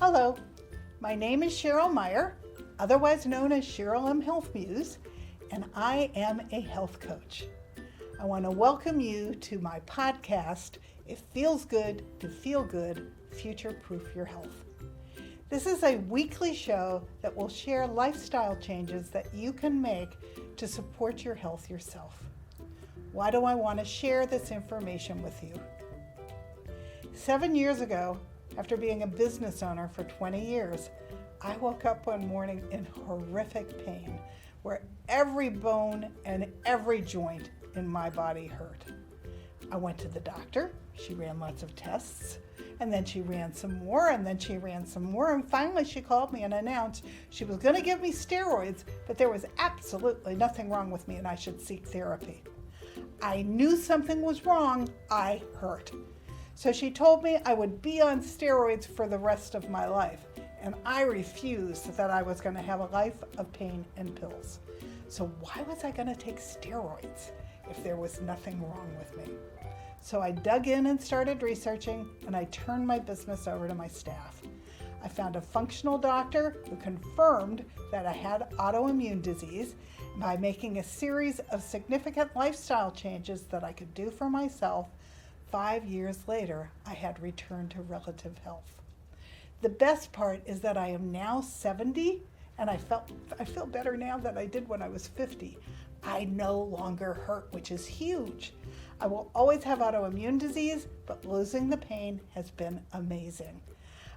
Hello, my name is Cheryl Meyer, otherwise known as Cheryl M. Health Muse, and I am a health coach. I want to welcome you to my podcast, It Feels Good to Feel Good, Future-Proof Your Health. This is a weekly show that will share lifestyle changes that you can make to support your health yourself. Why do I want to share this information with you? 7 years ago, after being a business owner for 20 years, I woke up one morning in horrific pain where every bone and every joint in my body hurt. I went to the doctor, she ran lots of tests, and then she ran some more, and then she ran some more, and finally she called me and announced she was going to give me steroids, but there was absolutely nothing wrong with me and I should seek therapy. I knew something was wrong, I hurt. So she told me I would be on steroids for the rest of my life, and I refused that I was going to have a life of pain and pills. So why was I going to take steroids if there was nothing wrong with me? So I dug in and started researching, and I turned my business over to my staff. I found a functional doctor who confirmed that I had autoimmune disease by making a series of significant lifestyle changes that I could do for myself. 5 years later, I had returned to relative health. The best part is that I am now 70, and I feel better now than I did when I was 50. I no longer hurt, which is huge. I will always have autoimmune disease, but losing the pain has been amazing.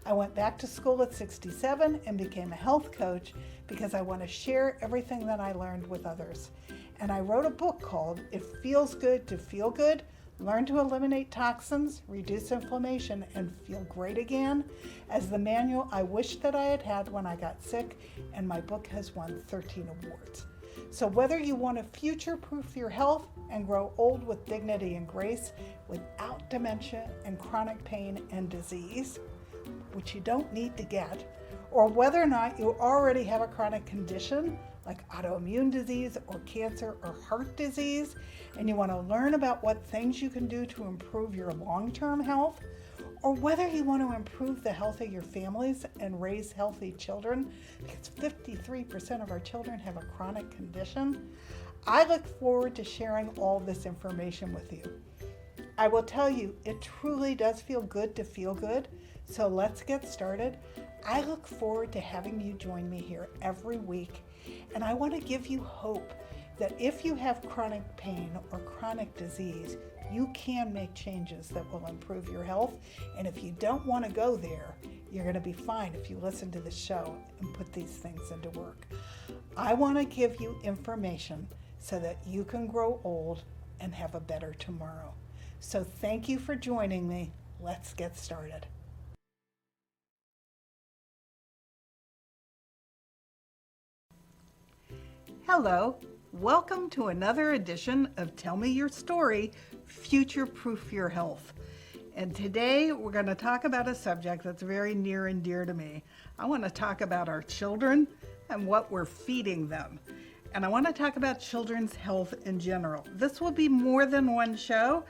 I went back to school at 67 and became a health coach because I want to share everything that I learned with others. And I wrote a book called It Feels Good to Feel Good, Learn to Eliminate Toxins, Reduce Inflammation, and Feel Great Again, as the manual I wished that I had had when I got sick, and my book has won 13 awards. So whether you want to future-proof your health and grow old with dignity and grace without dementia and chronic pain and disease, which you don't need to get, or whether or not you already have a chronic condition like autoimmune disease or cancer or heart disease, and you want to learn about what things you can do to improve your long-term health, or whether you want to improve the health of your families and raise healthy children, because 53% of our children have a chronic condition, I look forward to sharing all this information with you. I will tell you, it truly does feel good to feel good, so let's get started. I look forward to having you join me here every week, and I want to give you hope that if you have chronic pain or chronic disease, you can make changes that will improve your health. And if you don't want to go there, you're going to be fine if you listen to the show and put these things into work. I want to give you information so that you can grow old and have a better tomorrow. So thank you for joining me. Let's get started. Hello. Welcome to another edition of Tell Me Your Story, Future-Proof Your Health. And today we're going to talk about a subject that's very near and dear to me. I want to talk about our children and what we're feeding them. And I want to talk about children's health in general. This will be more than one show.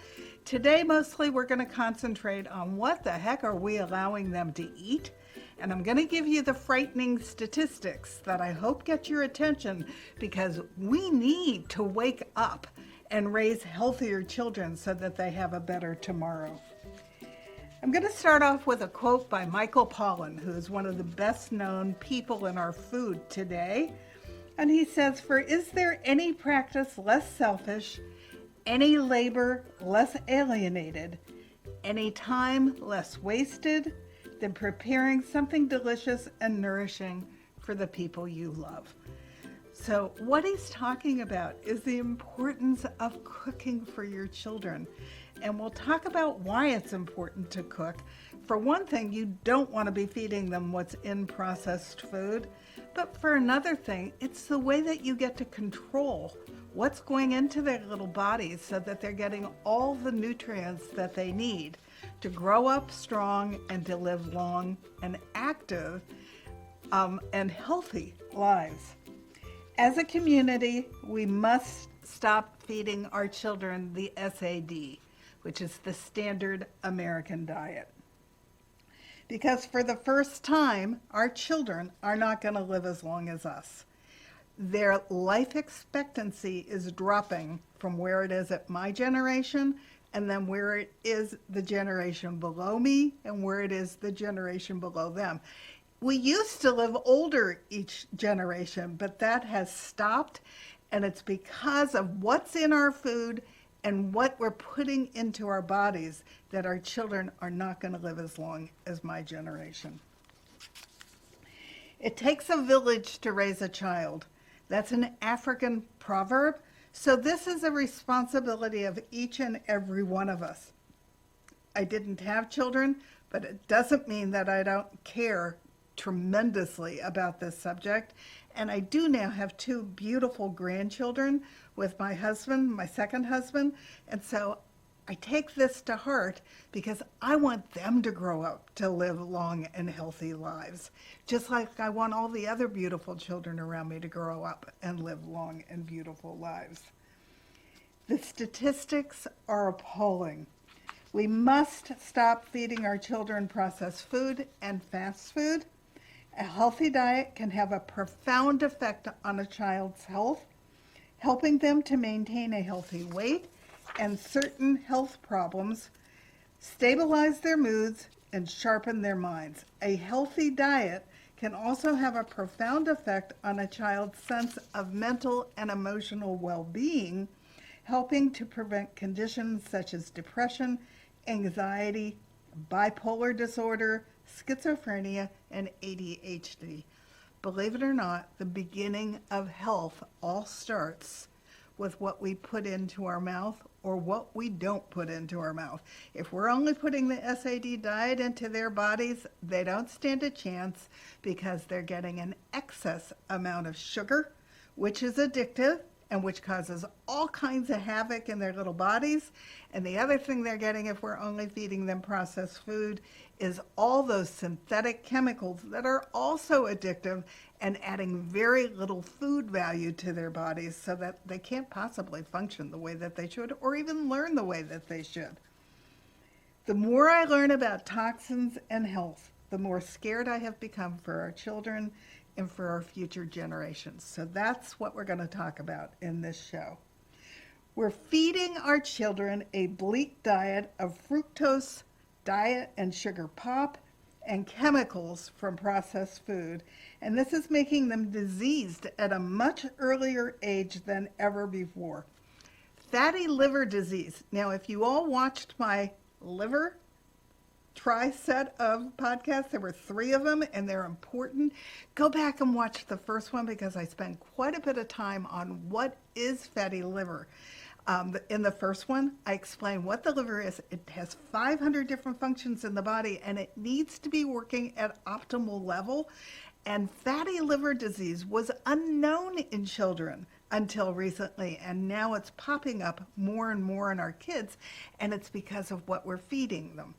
Today, mostly we're going to concentrate on what the heck are we allowing them to eat. And I'm going to give you the frightening statistics that I hope get your attention, because we need to wake up and raise healthier children so that they have a better tomorrow. I'm going to start off with a quote by Michael Pollan, who is one of the best known people in our food today. And he says, "For is there any practice less selfish, any labor less alienated, any time less wasted, than preparing something delicious and nourishing for the people you love?" So what he's talking about is the importance of cooking for your children. And we'll talk about why it's important to cook. For one thing, you don't want to be feeding them what's in processed food. But for another thing, it's the way that you get to control what's going into their little bodies so that they're getting all the nutrients that they need to grow up strong and to live long and active and healthy lives. As a community, we must stop feeding our children the SAD, which is the standard American diet. because for the first time, our children are not going to live as long as us. Their life expectancy is dropping from where it is at my generation, and then where it is the generation below me, and where it is the generation below them. We used to live older each generation, but that has stopped, and it's because of what's in our food and what we're putting into our bodies that our children are not going to live as long as my generation. It takes a village to raise a child. That's an African proverb. So this is a responsibility of each and every one of us. I didn't have children, but it doesn't mean that I don't care tremendously about this subject. And I do now have 2 beautiful grandchildren with my husband, my second husband. And so I take this to heart because I want them to grow up to live long and healthy lives, just like I want all the other beautiful children around me to grow up and live long and beautiful lives. The statistics are appalling. We must stop feeding our children processed food and fast food. A healthy diet can have a profound effect on a child's health, helping them to maintain a healthy weight and certain health problems, stabilize their moods, and sharpen their minds. A healthy diet can also have a profound effect on a child's sense of mental and emotional well-being, helping to prevent conditions such as depression, anxiety, bipolar disorder, schizophrenia, and ADHD. Believe it or not, the beginning of health all starts with what we put into our mouth or what we don't put into our mouth. If we're only putting the SAD diet into their bodies, they don't stand a chance because they're getting an excess amount of sugar, which is addictive and which causes all kinds of havoc in their little bodies. And the other thing they're getting if we're only feeding them processed food is all those synthetic chemicals that are also addictive and adding very little food value to their bodies so that they can't possibly function the way that they should or even learn the way that they should. The more I learn about toxins and health, the more scared I have become for our children and for our future generations. So that's what we're going to talk about in this show. We're feeding our children a bleak diet of fructose, diet and sugar pop, and chemicals from processed food, and this is making them diseased at a much earlier age than ever before. Fatty liver disease. Now, if you all watched my liver set of podcasts, there were 3 of them, and they're important. Go back and watch the first one because I spent quite a bit of time on what is fatty liver. In the first one, I explain what the liver is. It has 500 different functions in the body, and it needs to be working at optimal level. And fatty liver disease was unknown in children until recently, and now it's popping up more and more in our kids, and it's because of what we're feeding them.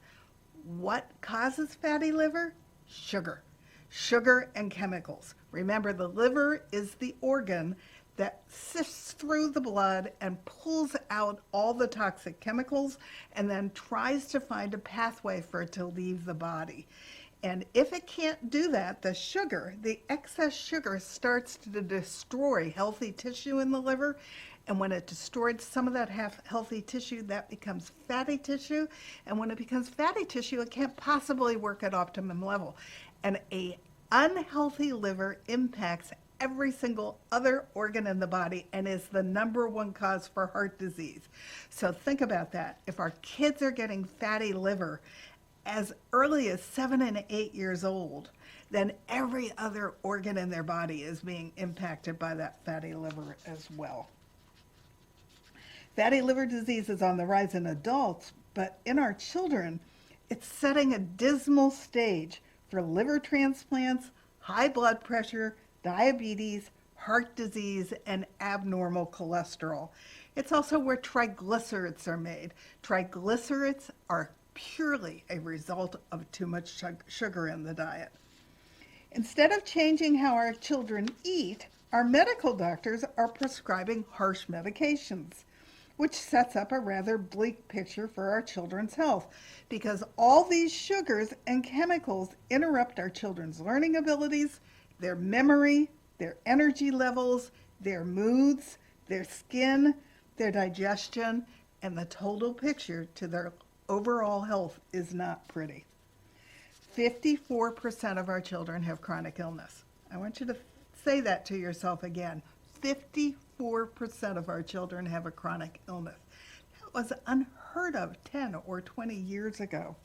What causes fatty liver? Sugar. Sugar and chemicals. Remember, the liver is the organ that sifts through the blood and pulls out all the toxic chemicals and then tries to find a pathway for it to leave the body. And if it can't do that, the sugar, the excess sugar, starts to destroy healthy tissue in the liver. And when it destroys some of that healthy tissue, that becomes fatty tissue. And when it becomes fatty tissue, it can't possibly work at optimum level. And an unhealthy liver impacts every single other organ in the body and is the #1 cause for heart disease. So think about that. If our kids are getting fatty liver as early as 7 and 8 years old, then every other organ in their body is being impacted by that fatty liver as well. Fatty liver disease is on the rise in adults, but in our children, it's setting a dismal stage for liver transplants, high blood pressure, diabetes, heart disease, and abnormal cholesterol. It's also where triglycerides are made. Triglycerides are purely a result of too much sugar in the diet. Instead of changing how our children eat, our medical doctors are prescribing harsh medications. which sets up a rather bleak picture for our children's health because all these sugars and chemicals interrupt our children's learning abilities, their memory, their energy levels, their moods, their skin, their digestion, and the total picture to their overall health is not pretty. 54% of our children have chronic illness. I want you to say that to yourself again. 54% of our children have a chronic illness. That was unheard of 10 or 20 years ago.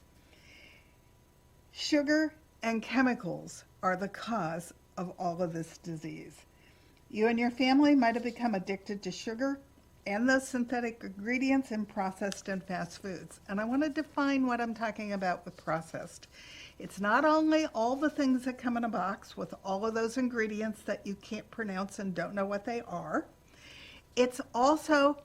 Sugar and chemicals are the cause of all of this disease. You and your family might have become addicted to sugar and those synthetic ingredients in processed and fast foods. And I want to define what I'm talking about with processed. It's not only all the things that come in a box with all of those ingredients that you can't pronounce and don't know what they are. It's also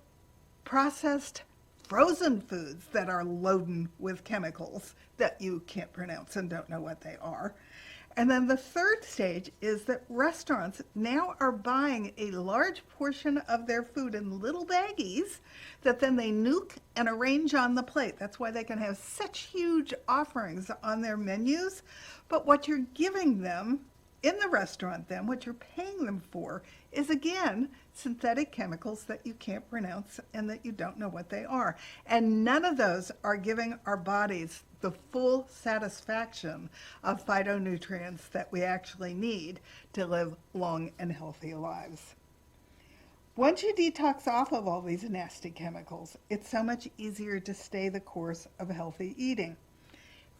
processed frozen foods that are loaded with chemicals that you can't pronounce and don't know what they are. And then the third stage is that restaurants now are buying a large portion of their food in little baggies that then they nuke and arrange on the plate. That's why they can have such huge offerings on their menus. But what you're giving them in the restaurant then, what you're paying them for, is again synthetic chemicals that you can't pronounce and that you don't know what they are. And none of those are giving our bodies the full satisfaction of phytonutrients that we actually need to live long and healthy lives. Once you detox off of all these nasty chemicals, it's so much easier to stay the course of healthy eating.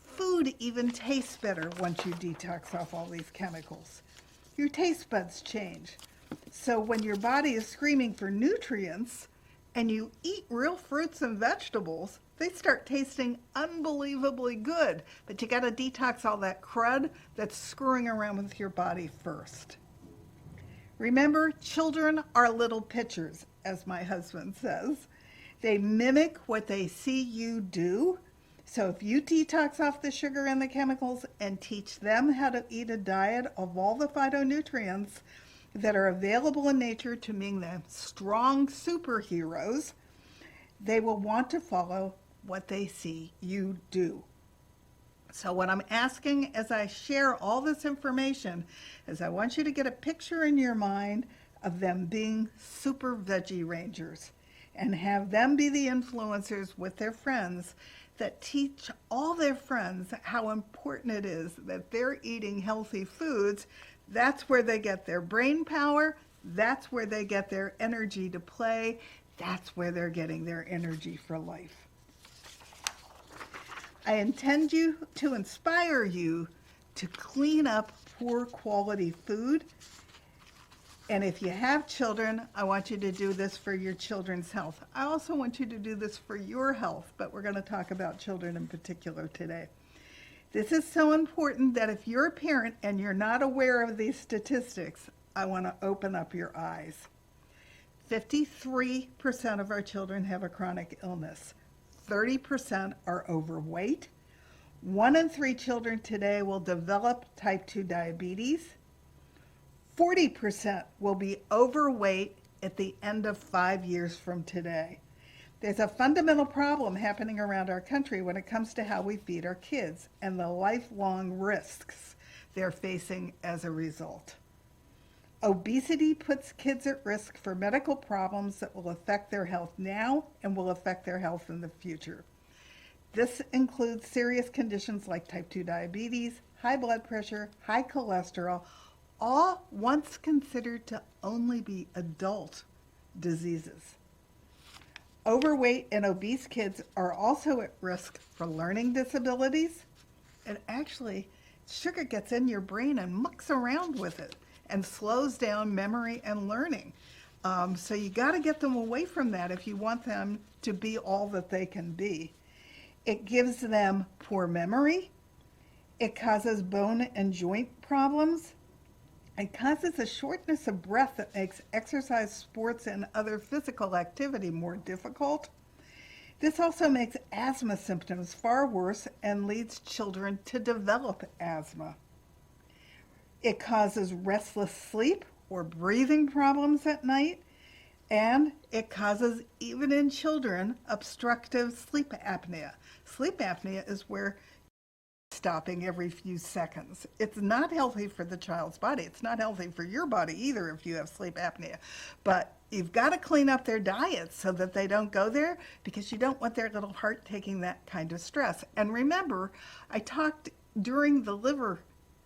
Food even tastes better once you detox off all these chemicals. Your taste buds change. So when your body is screaming for nutrients and you eat real fruits and vegetables, they start tasting unbelievably good. But you got to detox all that crud that's screwing around with your body first. Remember, children are little pitchers, as my husband says. They mimic what they see you do. So if you detox off the sugar and the chemicals and teach them how to eat a diet of all the phytonutrients that are available in nature to make them strong superheroes, they will want to follow what they see you do. So what I'm asking as I share all this information is I want you to get a picture in your mind of them being super veggie rangers and have them be the influencers with their friends that teach all their friends how important it is that they're eating healthy foods. That's where they get their brain power. That's where they get their energy to play. That's where they're getting their energy for life. I intend to inspire you to clean up poor quality food. And if you have children, I want you to do this for your children's health. I also want you to do this for your health, but we're going to talk about children in particular today. This is so important that if you're a parent and you're not aware of these statistics, I want to open up your eyes. 53% of our children have a chronic illness. 30% are overweight. 1 in 3 children today will develop type 2 diabetes. 40% will be overweight at the end of 5 years from today. There's a fundamental problem happening around our country when it comes to how we feed our kids and the lifelong risks they're facing as a result. Obesity puts kids at risk for medical problems that will affect their health now and will affect their health in the future. This includes serious conditions like type 2 diabetes, high blood pressure, high cholesterol, all once considered to only be adult diseases. Overweight and obese kids are also at risk for learning disabilities. And actually, sugar gets in your brain and mucks around with it and slows down memory and learning. So you got to get them away from that if you want them to be all that they can be. It gives them poor memory. It causes bone and joint problems. It causes a shortness of breath that makes exercise, sports, and other physical activity more difficult. This also makes asthma symptoms far worse and leads children to develop asthma. It causes restless sleep or breathing problems at night. And it causes, even in children, obstructive sleep apnea. Sleep apnea is where stopping every few seconds. It's not healthy for the child's body. It's not healthy for your body either if you have sleep apnea. But you've got to clean up their diet so that they don't go there, because you don't want their little heart taking that kind of stress. And remember, I talked during the liver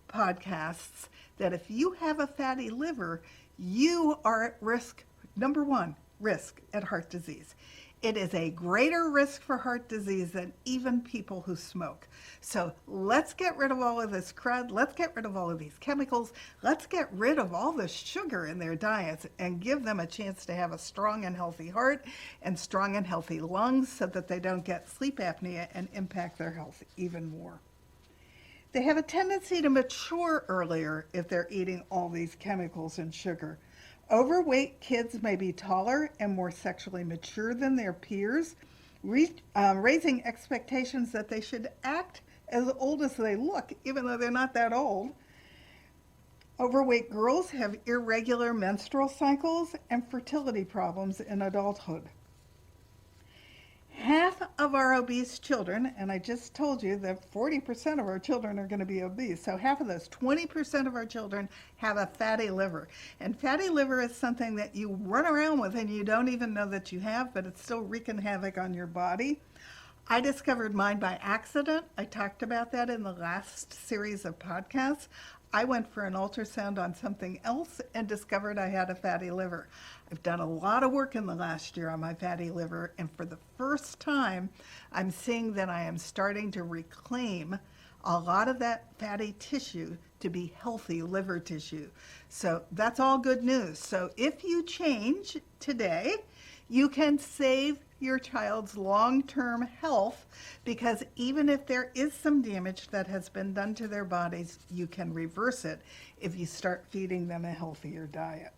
podcasts that if you have a fatty liver, you are at risk, number one, risk at heart disease. It is a greater risk for heart disease than even people who smoke. So let's get rid of all of this crud. Let's get rid of all of these chemicals. Let's get rid of all the sugar in their diets and give them a chance to have a strong and healthy heart and strong and healthy lungs so that they don't get sleep apnea and impact their health even more. They have a tendency to mature earlier if they're eating all these chemicals and sugar. Overweight kids may be taller and more sexually mature than their peers, raising expectations that they should act as old as they look, even though they're not that old. Overweight girls have irregular menstrual cycles and fertility problems in adulthood. Half of our obese children, and I just told you that 40% of our children are going to be obese, so half of those, 20% of our children have a fatty liver. And fatty liver is something that you run around with and you don't even know that you have, but it's still wreaking havoc on your body. I discovered mine by accident. I talked about that in the last series of podcasts. I went for an ultrasound on something else and discovered I had a fatty liver. I've done a lot of work in the last year on my fatty liver, and for the first time, I'm seeing that I am starting to reclaim a lot of that fatty tissue to be healthy liver tissue. So that's all good news. So if you change today, you can save your child's long-term health, because even if there is some damage that has been done to their bodies, you can reverse it if you start feeding them a healthier diet.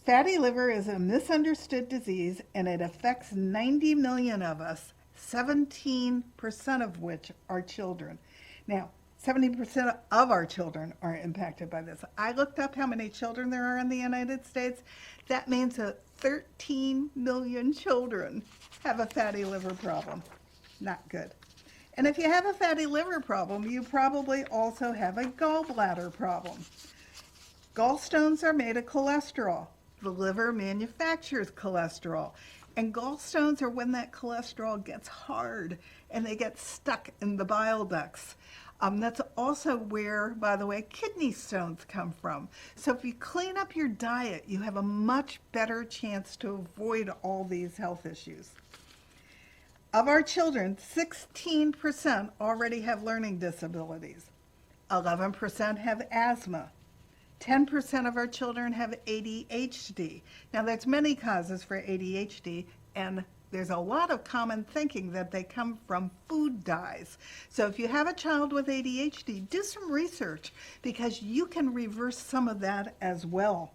Fatty liver is a misunderstood disease, and it affects 90 million of us, 17% of which are children. Now, 70% of our children are impacted by this. I looked up how many children there are in the United States. That means that 13 million children have a fatty liver problem. Not good. And if you have a fatty liver problem, you probably also have a gallbladder problem. Gallstones are made of cholesterol. The liver manufactures cholesterol. And gallstones are when that cholesterol gets hard and they get stuck in the bile ducts. That's also where, by the way, kidney stones come from. So if you clean up your diet, you have a much better chance to avoid all these health issues. Of our children, 16% already have learning disabilities. 11% have asthma. 10% of our children have ADHD. Now, there's many causes for ADHD, and there's a lot of common thinking that they come from food dyes. So if you have a child with ADHD, do some research, because you can reverse some of that as well.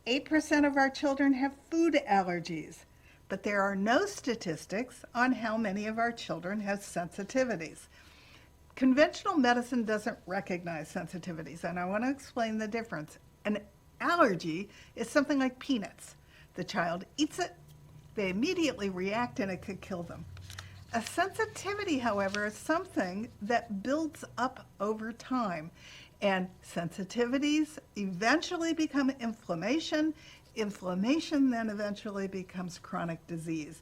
8% of our children have food allergies, but there are no statistics on how many of our children have sensitivities. Conventional medicine doesn't recognize sensitivities, and I want to explain the difference. An allergy is something like peanuts. The child eats it, they immediately react, and it could kill them. A sensitivity, however, is something that builds up over time, and sensitivities eventually become inflammation. Inflammation then eventually becomes chronic disease.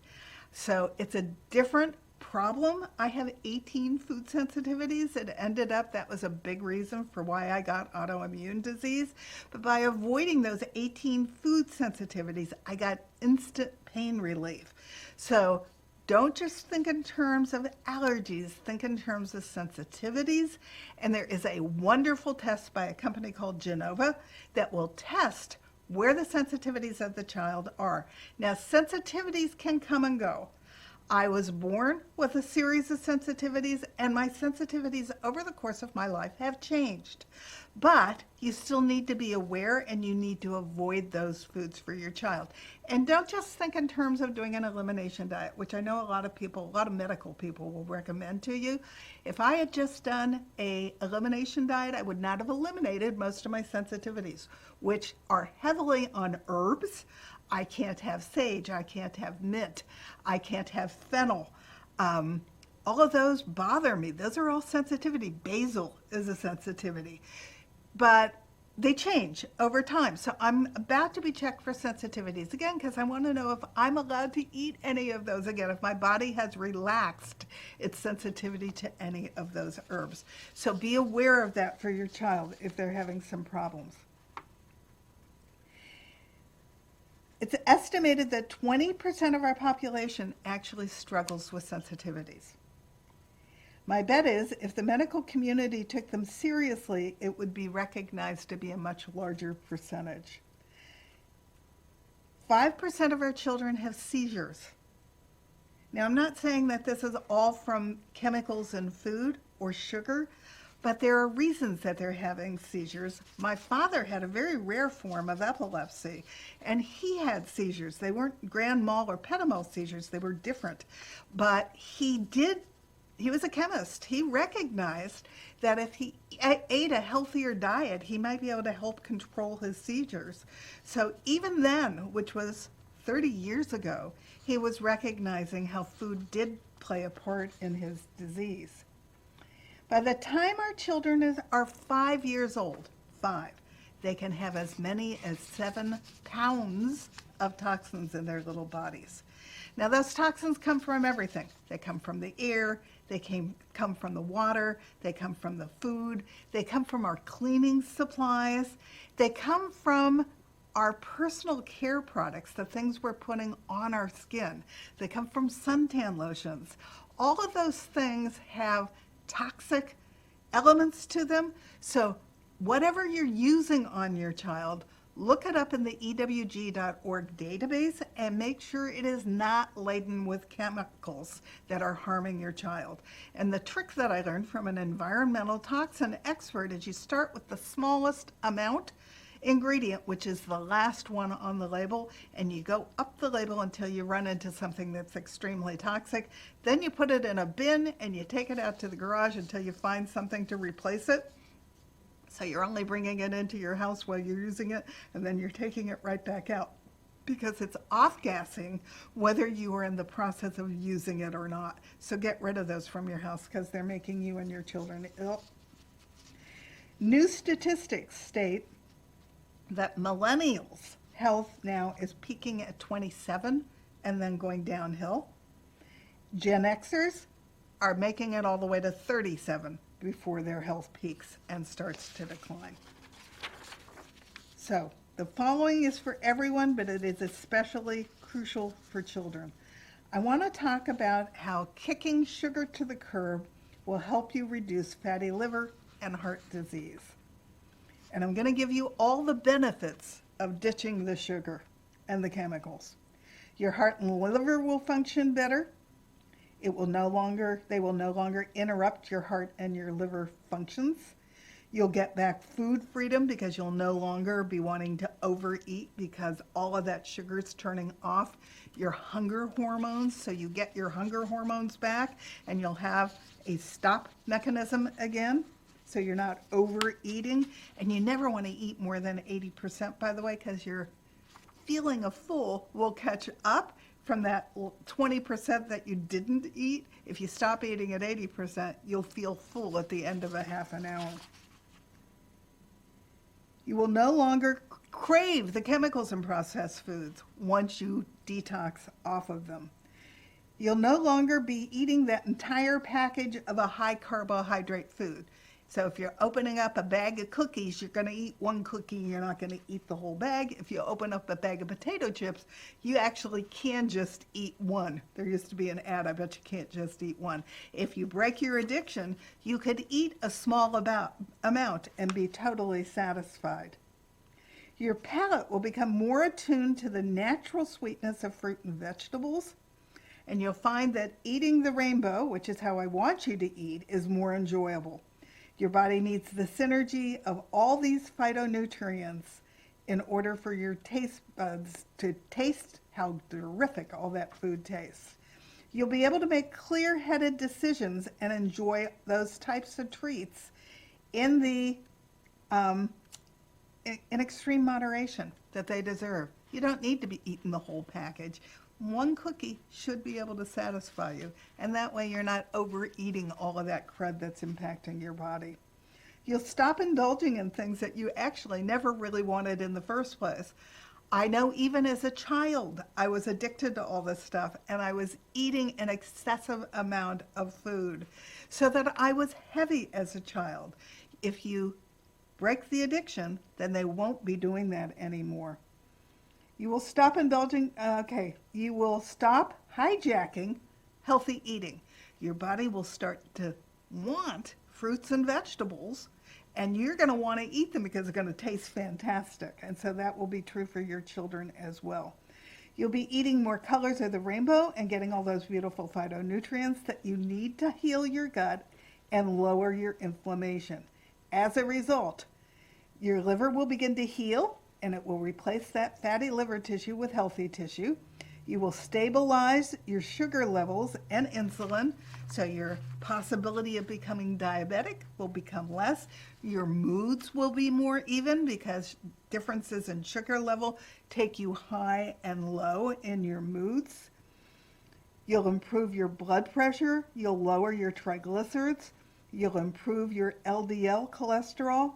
So it's a different problem. I have 18 food sensitivities. It ended up, that was a big reason for why I got autoimmune disease. But by avoiding those 18 food sensitivities, I got instant pain relief. So don't just think in terms of allergies, think in terms of sensitivities. And there is a wonderful test by a company called Genova that will test where the sensitivities of the child are. Now, sensitivities can come and go. I was born with a series of sensitivities, and my sensitivities over the course of my life have changed. But you still need to be aware and you need to avoid those foods for your child. And don't just think in terms of doing an elimination diet, which I know a lot of medical people will recommend to you. If I had just done a elimination diet, I would not have eliminated most of my sensitivities, which are heavily on herbs. I can't have sage, I can't have mint, I can't have fennel. All of those bother me. Those are all sensitivity. Basil is a sensitivity. But they change over time. So I'm about to be checked for sensitivities again because I want to know if I'm allowed to eat any of those again, if my body has relaxed its sensitivity to any of those herbs. So be aware of that for your child if they're having some problems. It's estimated that 20% of our population actually struggles with sensitivities. My bet is if the medical community took them seriously, it would be recognized to be a much larger percentage. 5% of our children have seizures. Now, I'm not saying that this is all from chemicals in food or sugar, but there are reasons that they're having seizures. My father had a very rare form of epilepsy, and he had seizures. They weren't grand mal or petit mal seizures, they were different. But he was a chemist. He recognized that if he ate a healthier diet, he might be able to help control his seizures. So even then, which was 30 years ago, he was recognizing how food did play a part in his disease. By the time our children are 5 years old, they can have as many as 7 pounds of toxins in their little bodies. Now, those toxins come from everything. They come from the air, they come from the water, they come from the food, they come from our cleaning supplies, they come from our personal care products, the things we're putting on our skin. They come from suntan lotions. All of those things have toxic elements to them. So whatever you're using on your child, look it up in the EWG.org database and make sure it is not laden with chemicals that are harming your child. And the trick that I learned from an environmental toxin expert is you start with the smallest ingredient, which is the last one on the label, and you go up the label until you run into something that's extremely toxic. Then you put it in a bin and you take it out to the garage until you find something to replace it. So you're only bringing it into your house while you're using it, and then you're taking it right back out because it's off-gassing whether you are in the process of using it or not. So get rid of those from your house because they're making you and your children ill. New statistics state that millennials' health now is peaking at 27 and then going downhill. Gen Xers are making it all the way to 37 before their health peaks and starts to decline. So the following is for everyone, but it is especially crucial for children. I want to talk about how kicking sugar to the curb will help you reduce fatty liver and heart disease. And I'm going to give you all the benefits of ditching the sugar and the chemicals. Your heart and liver will function better. They will no longer interrupt your heart and your liver functions. You'll get back food freedom because you'll no longer be wanting to overeat because all of that sugar is turning off your hunger hormones. So you get your hunger hormones back and you'll have a stop mechanism again. So you're not overeating, and you never want to eat more than 80%, by the way, because your feeling of full will catch up from that 20% that you didn't eat. If you stop eating at 80%, you'll feel full at the end of a half an hour. You will no longer crave the chemicals in processed foods once you detox off of them. You'll no longer be eating that entire package of a high carbohydrate food. So if you're opening up a bag of cookies, you're going to eat one cookie, you're not going to eat the whole bag. If you open up a bag of potato chips, you actually can just eat one. There used to be an ad, I bet you can't just eat one. If you break your addiction, you could eat a small amount and be totally satisfied. Your palate will become more attuned to the natural sweetness of fruit and vegetables, and you'll find that eating the rainbow, which is how I want you to eat, is more enjoyable. Your body needs the synergy of all these phytonutrients in order for your taste buds to taste how terrific all that food tastes. You'll be able to make clear-headed decisions and enjoy those types of treats in extreme moderation that they deserve. You don't need to be eating the whole package. One cookie should be able to satisfy you, and that way you're not overeating all of that crud that's impacting your body. You'll stop indulging in things that you actually never really wanted in the first place. I know even as a child, I was addicted to all this stuff, and I was eating an excessive amount of food so that I was heavy as a child. If you break the addiction, then they won't be doing that anymore. You will stop you will stop hijacking healthy eating. Your body will start to want fruits and vegetables, and you're going to want to eat them because they're going to taste fantastic. And so that will be true for your children as well. You'll be eating more colors of the rainbow and getting all those beautiful phytonutrients that you need to heal your gut and lower your inflammation. As a result, your liver will begin to heal, and it will replace that fatty liver tissue with healthy tissue. You will stabilize your sugar levels and insulin, so your possibility of becoming diabetic will become less. Your moods will be more even because differences in sugar level take you high and low in your moods. You'll improve your blood pressure. You'll lower your triglycerides. You'll improve your LDL cholesterol,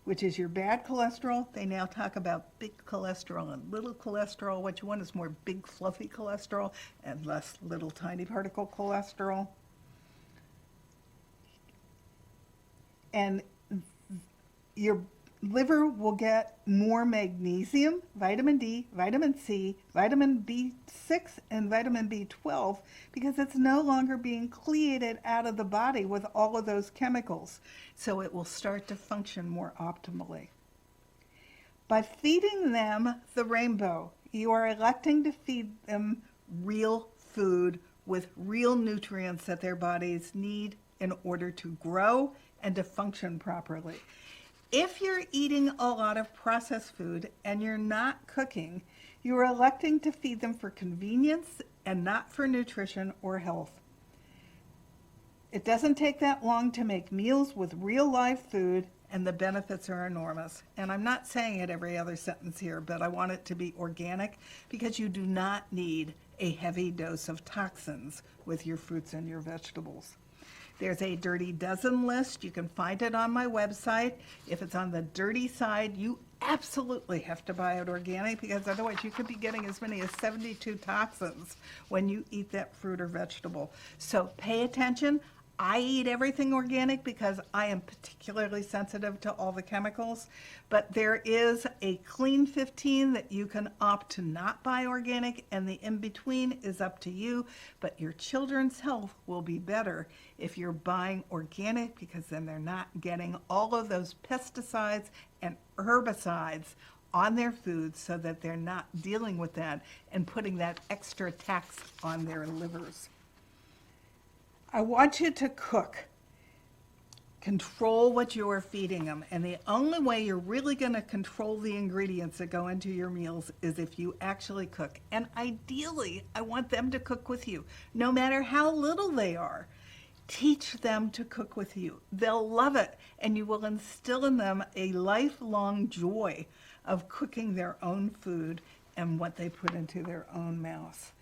which is your bad cholesterol. They now talk about big cholesterol and little cholesterol. What you want is more big fluffy cholesterol and less little tiny particle cholesterol. And your liver will get more magnesium, vitamin D, vitamin C, vitamin B6, and vitamin B12 because it's no longer being cleated out of the body with all of those chemicals. So it will start to function more optimally. By feeding them the rainbow, you are electing to feed them real food with real nutrients that their bodies need in order to grow and to function properly. If you're eating a lot of processed food and you're not cooking, you are electing to feed them for convenience and not for nutrition or health. It doesn't take that long to make meals with real live food, and the benefits are enormous. And I'm not saying it every other sentence here, but I want it to be organic because you do not need a heavy dose of toxins with your fruits and your vegetables. There's a Dirty Dozen list. You can find it on my website. If it's on the dirty side, you absolutely have to buy it organic because otherwise you could be getting as many as 72 toxins when you eat that fruit or vegetable. So pay attention. I eat everything organic because I am particularly sensitive to all the chemicals, but there is a clean 15 that you can opt to not buy organic, and the in-between is up to you, but your children's health will be better if you're buying organic because then they're not getting all of those pesticides and herbicides on their foods so that they're not dealing with that and putting that extra tax on their livers. I want you to cook. Control what you're feeding them. And the only way you're really going to control the ingredients that go into your meals is if you actually cook. And ideally, I want them to cook with you, no matter how little they are. Teach them to cook with you. They'll love it, and you will instill in them a lifelong joy of cooking their own food and what they put into their own mouths.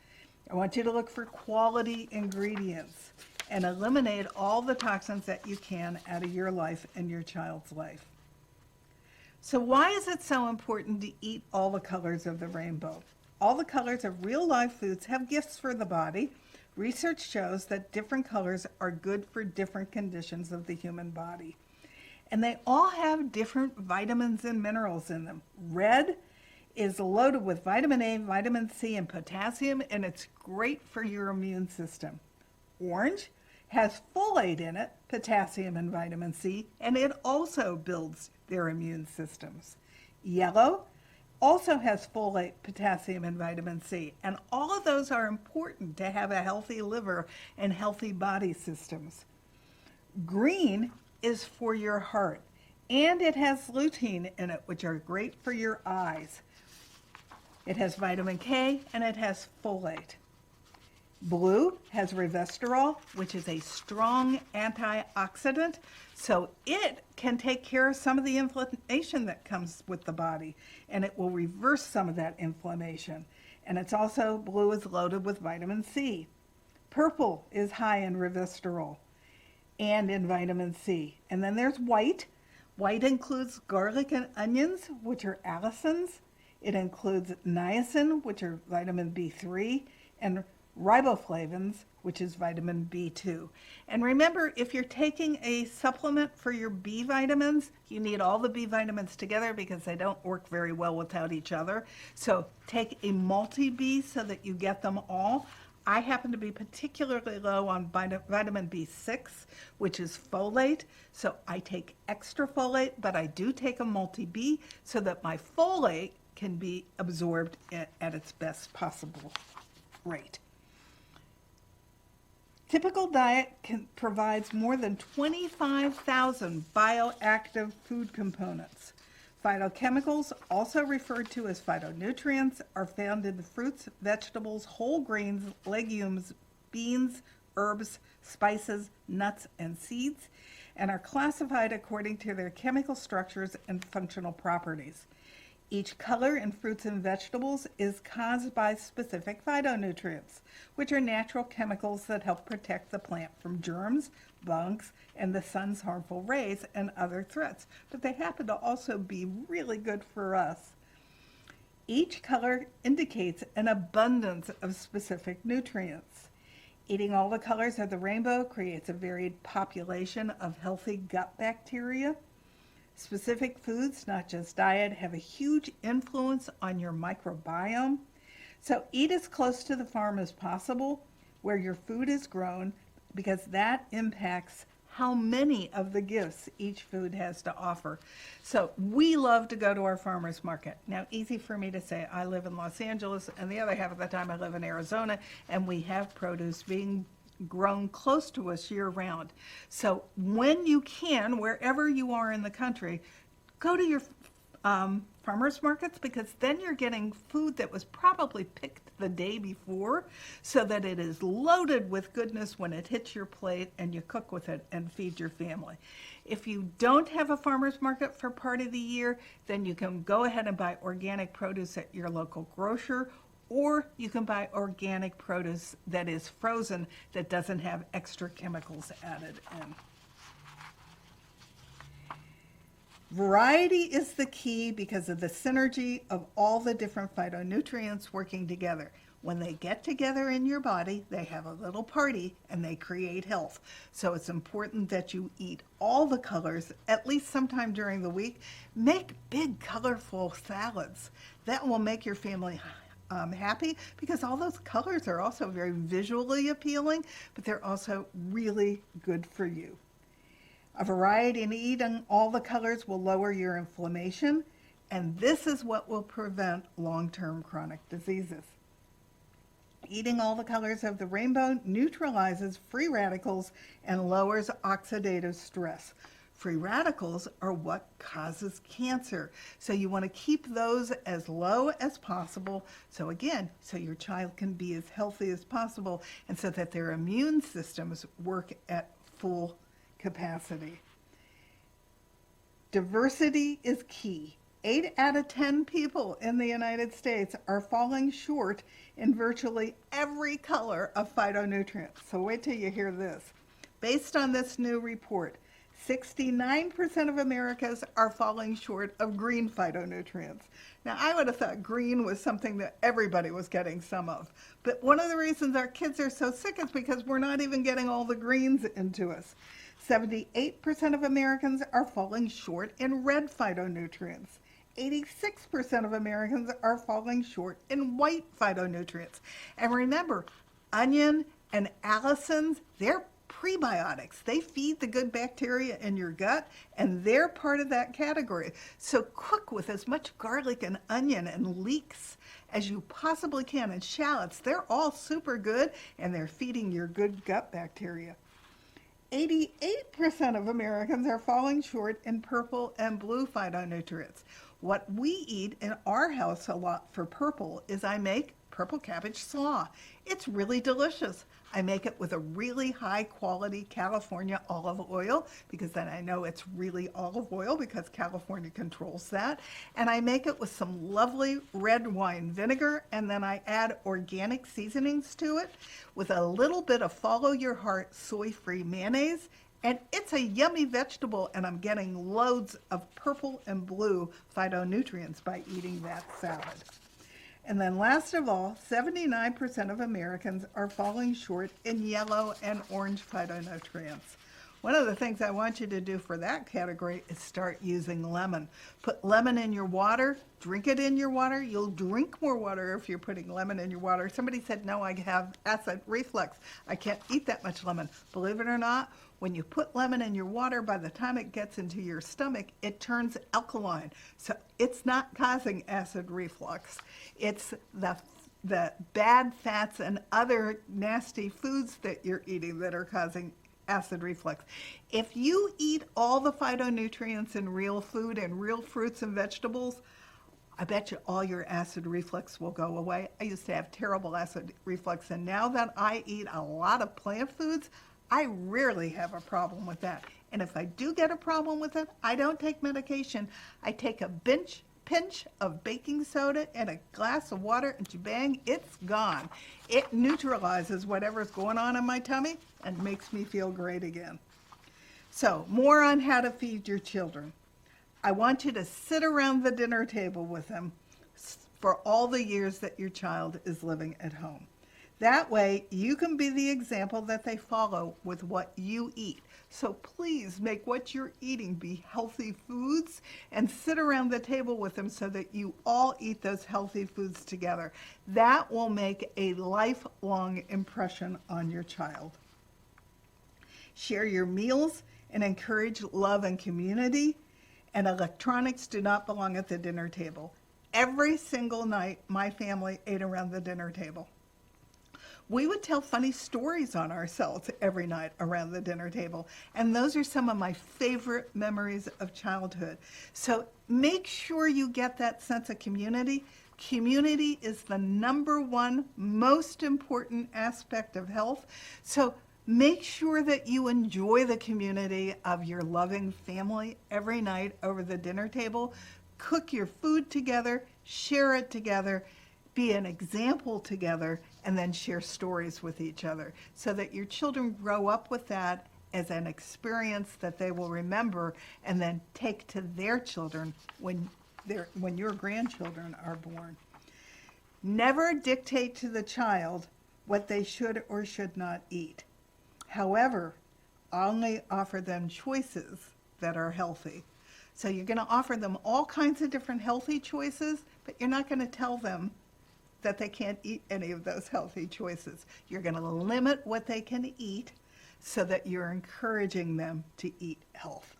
I want you to look for quality ingredients and eliminate all the toxins that you can out of your life and your child's life. So why is it so important to eat all the colors of the rainbow? All the colors of real live foods have gifts for the body. Research shows that different colors are good for different conditions of the human body. And they all have different vitamins and minerals in them. Red is loaded with vitamin A, vitamin C, and potassium, and it's great for your immune system. Orange has folate in it, potassium and vitamin C, and it also builds their immune systems. Yellow also has folate, potassium, and vitamin C, and all of those are important to have a healthy liver and healthy body systems. Green is for your heart, and it has lutein in it, which are great for your eyes. It has vitamin K and it has folate. Blue has resveratrol, which is a strong antioxidant, so it can take care of some of the inflammation that comes with the body, and it will reverse some of that inflammation. And it's also, blue is loaded with vitamin C. Purple is high in resveratrol and in vitamin C. And then there's white. White includes garlic and onions, which are allicins. It includes niacin, which are vitamin B3, and riboflavins, which is vitamin B2. And remember, if you're taking a supplement for your B vitamins, you need all the B vitamins together because they don't work very well without each other. So take a multi-B so that you get them all. I happen to be particularly low on vitamin B6, which is folate, so I take extra folate, but I do take a multi-B so that my folate can be absorbed at its best possible rate. Typical diet provides more than 25,000 bioactive food components. Phytochemicals, also referred to as phytonutrients, are found in the fruits, vegetables, whole grains, legumes, beans, herbs, spices, nuts, and seeds, and are classified according to their chemical structures and functional properties. Each color in fruits and vegetables is caused by specific phytonutrients, which are natural chemicals that help protect the plant from germs, bugs, and the sun's harmful rays and other threats. But they happen to also be really good for us. Each color indicates an abundance of specific nutrients. Eating all the colors of the rainbow creates a varied population of healthy gut bacteria. Specific foods, not just diet, have a huge influence on your microbiome. So eat as close to the farm as possible where your food is grown, because that impacts how many of the gifts each food has to offer. So we love to go to our farmers market. Now, easy for me to say, I live in Los Angeles, and the other half of the time I live in Arizona, and we have produce being grown close to us year round. So when you can, wherever you are in the country, go to your farmers markets, because then you're getting food that was probably picked the day before, so that it is loaded with goodness when it hits your plate and you cook with it and feed your family. If you don't have a farmers market for part of the year, then you can go ahead and buy organic produce at your local grocer, or you can buy organic produce that is frozen, that doesn't have extra chemicals added in. Variety is the key because of the synergy of all the different phytonutrients working together. When they get together in your body, they have a little party and they create health. So it's important that you eat all the colors at least sometime during the week. Make big, colorful salads. That will make your family happy, because all those colors are also very visually appealing, but they're also really good for you. A variety in eating all the colors will lower your inflammation, and this is what will prevent long-term chronic diseases. Eating all the colors of the rainbow neutralizes free radicals and lowers oxidative stress. Free radicals are what causes cancer. So you want to keep those as low as possible. So again, so your child can be as healthy as possible, and so that their immune systems work at full capacity. Diversity is key. 8 out of 10 people in the United States are falling short in virtually every color of phytonutrients. So wait till you hear this. Based on this new report, 69% of Americans are falling short of green phytonutrients. Now, I would have thought green was something that everybody was getting some of. But one of the reasons our kids are so sick is because we're not even getting all the greens into us. 78% of Americans are falling short in red phytonutrients. 86% of Americans are falling short in white phytonutrients. And remember, onion and allicins, they're prebiotics. They feed the good bacteria in your gut, and they're part of that category. So cook with as much garlic and onion and leeks as you possibly can, and shallots. They're all super good, and they're feeding your good gut bacteria. 88% of Americans are falling short in purple and blue phytonutrients. What we eat in our house a lot for purple is I make purple cabbage slaw. It's really delicious. I make it with a really high quality California olive oil because then I know it's really olive oil because California controls that. And I make it with some lovely red wine vinegar, and then I add organic seasonings to it with a little bit of Follow Your Heart soy-free mayonnaise. And it's a yummy vegetable, and I'm getting loads of purple and blue phytonutrients by eating that salad. And then last of all, 79% of Americans are falling short in yellow and orange phytonutrients. One of the things I want you to do for that category is start using lemon. Put lemon in your water, drink it in your water. You'll drink more water if you're putting lemon in your water. Somebody said, no, I have acid reflux. I can't eat that much lemon. Believe it or not, when you put lemon in your water, by the time it gets into your stomach, it turns alkaline. So it's not causing acid reflux. It's the bad fats and other nasty foods that you're eating that are causing acid reflux. If you eat all the phytonutrients in real food and real fruits and vegetables, I bet you all your acid reflux will go away. I used to have terrible acid reflux, and now that I eat a lot of plant foods, I rarely have a problem with that. And if I do get a problem with it, I don't take medication. I take a pinch of baking soda and a glass of water, and bang, it's gone. It neutralizes whatever's going on in my tummy and makes me feel great again. So, more on how to feed your children. I want you to sit around the dinner table with them for all the years that your child is living at home. That way, you can be the example that they follow with what you eat. So please make what you're eating be healthy foods and sit around the table with them so that you all eat those healthy foods together. That will make a lifelong impression on your child. Share your meals and encourage love and community. And electronics do not belong at the dinner table. Every single night, my family ate around the dinner table. We would tell funny stories on ourselves every night around the dinner table. And those are some of my favorite memories of childhood. So make sure you get that sense of community. Community is the number one most important aspect of health. So make sure that you enjoy the community of your loving family every night over the dinner table. Cook your food together, share it together, be an example together, and then share stories with each other so that your children grow up with that as an experience that they will remember and then take to their children when your grandchildren are born. Never dictate to the child what they should or should not eat. However, only offer them choices that are healthy. So you're going to offer them all kinds of different healthy choices, but you're not going to tell them that they can't eat any of those healthy choices. You're going to limit what they can eat so that you're encouraging them to eat health.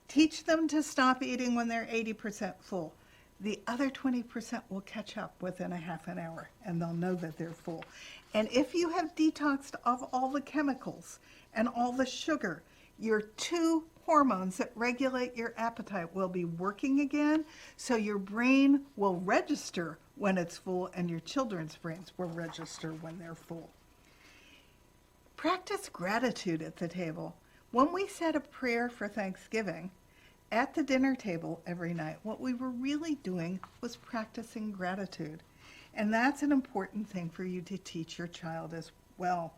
Teach them to stop eating when they're 80% full. The other 20% will catch up within a half an hour, and they'll know that they're full. And if you have detoxed of all the chemicals and all the sugar, your two hormones that regulate your appetite will be working again, so your brain will register when it's full, and your children's brains will register when they're full. Practice gratitude at the table. When we said a prayer for Thanksgiving at the dinner table every night, what we were really doing was practicing gratitude. And that's an important thing for you to teach your child as well.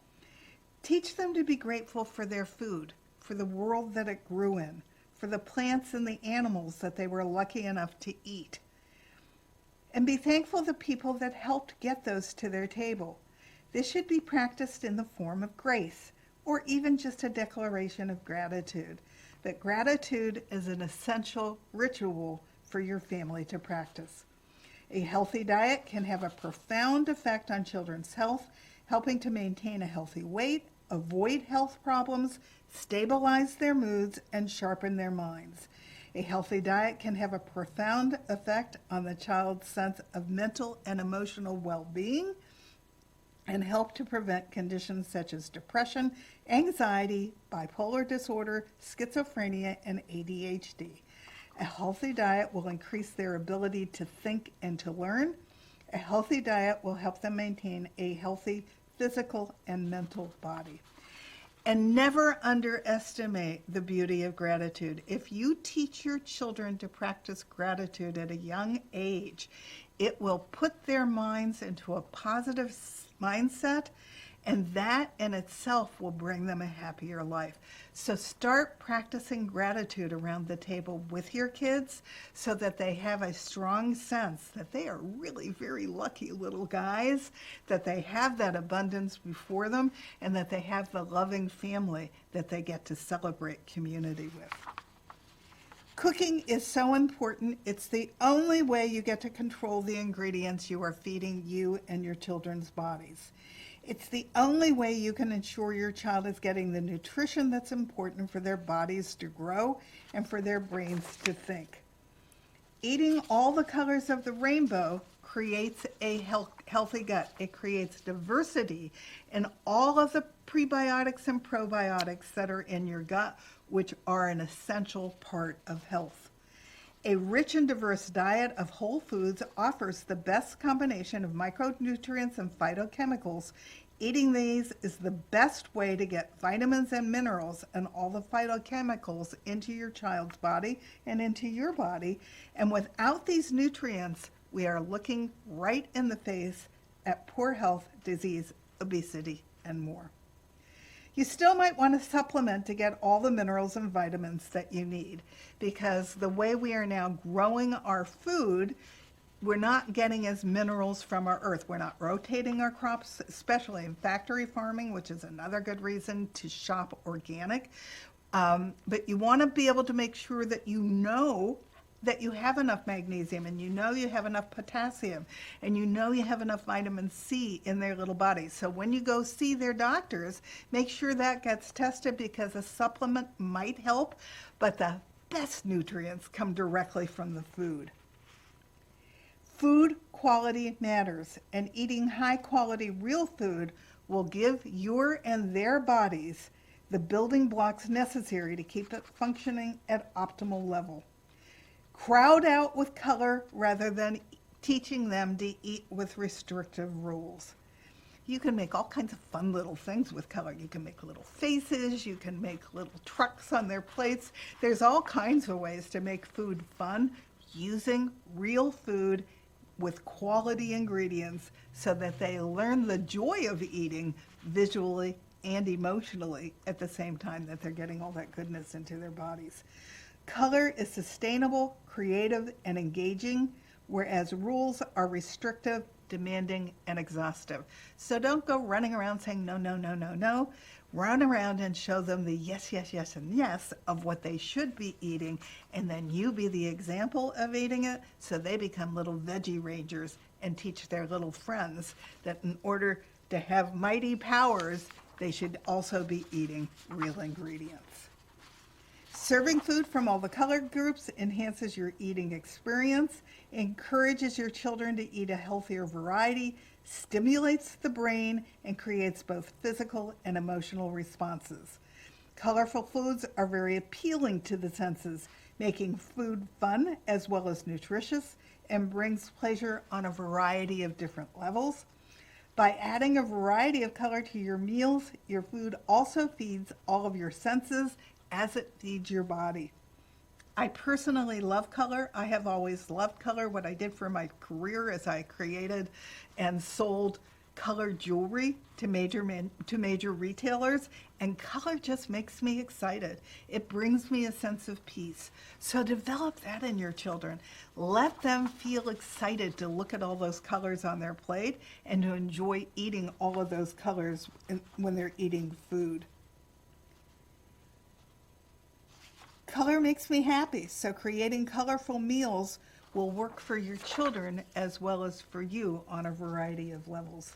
Teach them to be grateful for their food, for the world that it grew in, for the plants and the animals that they were lucky enough to eat. And be thankful to people that helped get those to their table. This should be practiced in the form of grace, or even just a declaration of gratitude. But gratitude is an essential ritual for your family to practice. A healthy diet can have a profound effect on children's health, helping to maintain a healthy weight, avoid health problems, stabilize their moods, and sharpen their minds. A healthy diet can have a profound effect on the child's sense of mental and emotional well-being, and help to prevent conditions such as depression, anxiety, bipolar disorder, schizophrenia, and ADHD. A healthy diet will increase their ability to think and to learn. A healthy diet will help them maintain a healthy physical and mental body. And never underestimate the beauty of gratitude. If you teach your children to practice gratitude at a young age, it will put their minds into a positive mindset, and that in itself will bring them a happier life. So start practicing gratitude around the table with your kids so that they have a strong sense that they are really very lucky little guys, that they have that abundance before them, and that they have the loving family that they get to celebrate community with. Cooking is so important. It's the only way you get to control the ingredients you are feeding you and your children's bodies. It's the only way you can ensure your child is getting the nutrition that's important for their bodies to grow and for their brains to think. Eating all the colors of the rainbow creates a healthy gut. It creates diversity in all of the prebiotics and probiotics that are in your gut, which are an essential part of health. A rich and diverse diet of whole foods offers the best combination of micronutrients and phytochemicals. Eating these is the best way to get vitamins and minerals and all the phytochemicals into your child's body and into your body. And without these nutrients, we are looking right in the face at poor health, disease, obesity, and more. You still might want to supplement to get all the minerals and vitamins that you need, because the way we are now growing our food, we're not getting as minerals from our earth. We're not rotating our crops, especially in factory farming, which is another good reason to shop organic. But you want to be able to make sure that you know that you have enough magnesium, and you know you have enough potassium, and you know you have enough vitamin C in their little bodies. So when you go see their doctors, make sure that gets tested, because a supplement might help, but the best nutrients come directly from the food. Food quality matters, and eating high quality real food will give your and their bodies the building blocks necessary to keep it functioning at optimal level. Crowd out with color rather than teaching them to eat with restrictive rules. You can make all kinds of fun little things with color. You can make little faces, you can make little trucks on their plates. There's all kinds of ways to make food fun using real food with quality ingredients so that they learn the joy of eating visually and emotionally at the same time that they're getting all that goodness into their bodies. Color is sustainable, creative, and engaging, whereas rules are restrictive, demanding, and exhaustive. So don't go running around saying no, no, no, no, no. Run around and show them the yes, yes, yes, and yes of what they should be eating, and then you be the example of eating it, so they become little veggie rangers and teach their little friends that in order to have mighty powers, they should also be eating real ingredients. Serving food from all the color groups enhances your eating experience, encourages your children to eat a healthier variety, stimulates the brain, and creates both physical and emotional responses. Colorful foods are very appealing to the senses, making food fun as well as nutritious, and brings pleasure on a variety of different levels. By adding a variety of color to your meals, your food also feeds all of your senses as it feeds your body. I personally love color. I have always loved color. What I did for my career is I created and sold color jewelry to major retailers, and color just makes me excited. It brings me a sense of peace. So develop that in your children. Let them feel excited to look at all those colors on their plate and to enjoy eating all of those colors when they're eating food. Color makes me happy, so creating colorful meals will work for your children as well as for you on a variety of levels.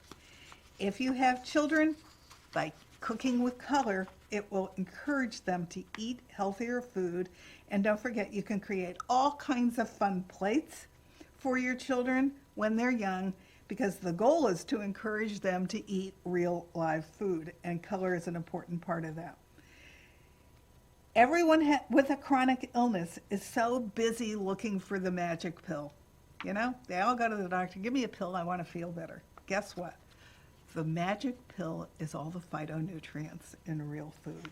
If you have children, by cooking with color, it will encourage them to eat healthier food. And don't forget, you can create all kinds of fun plates for your children when they're young because the goal is to encourage them to eat real live food, and color is an important part of that. Everyone with a chronic illness is so busy looking for the magic pill. You know, they all go to the doctor, give me a pill, I want to feel better. Guess what? The magic pill is all the phytonutrients in real food.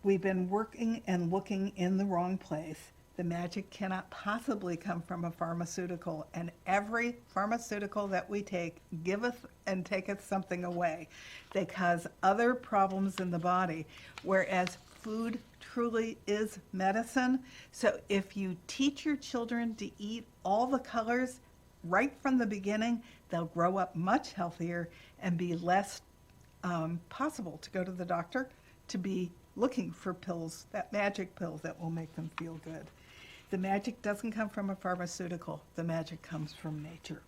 We've been working and looking in the wrong place. The magic cannot possibly come from a pharmaceutical, and every pharmaceutical that we take giveth and taketh something away. They cause other problems in the body, whereas food truly is medicine. So if you teach your children to eat all the colors right from the beginning, they'll grow up much healthier and be less possible to go to the doctor to be looking for pills, that magic pill that will make them feel good. The magic doesn't come from a pharmaceutical. The magic comes from nature.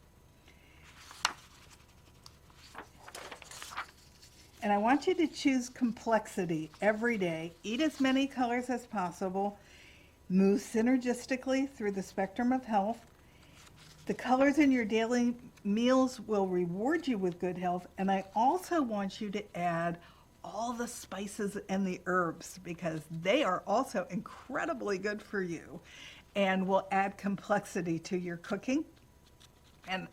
And I want you to choose complexity every day. Eat as many colors as possible. Move synergistically through the spectrum of health. The colors in your daily meals will reward you with good health. And I also want you to add all the spices and the herbs, because they are also incredibly good for you and will add complexity to your cooking. And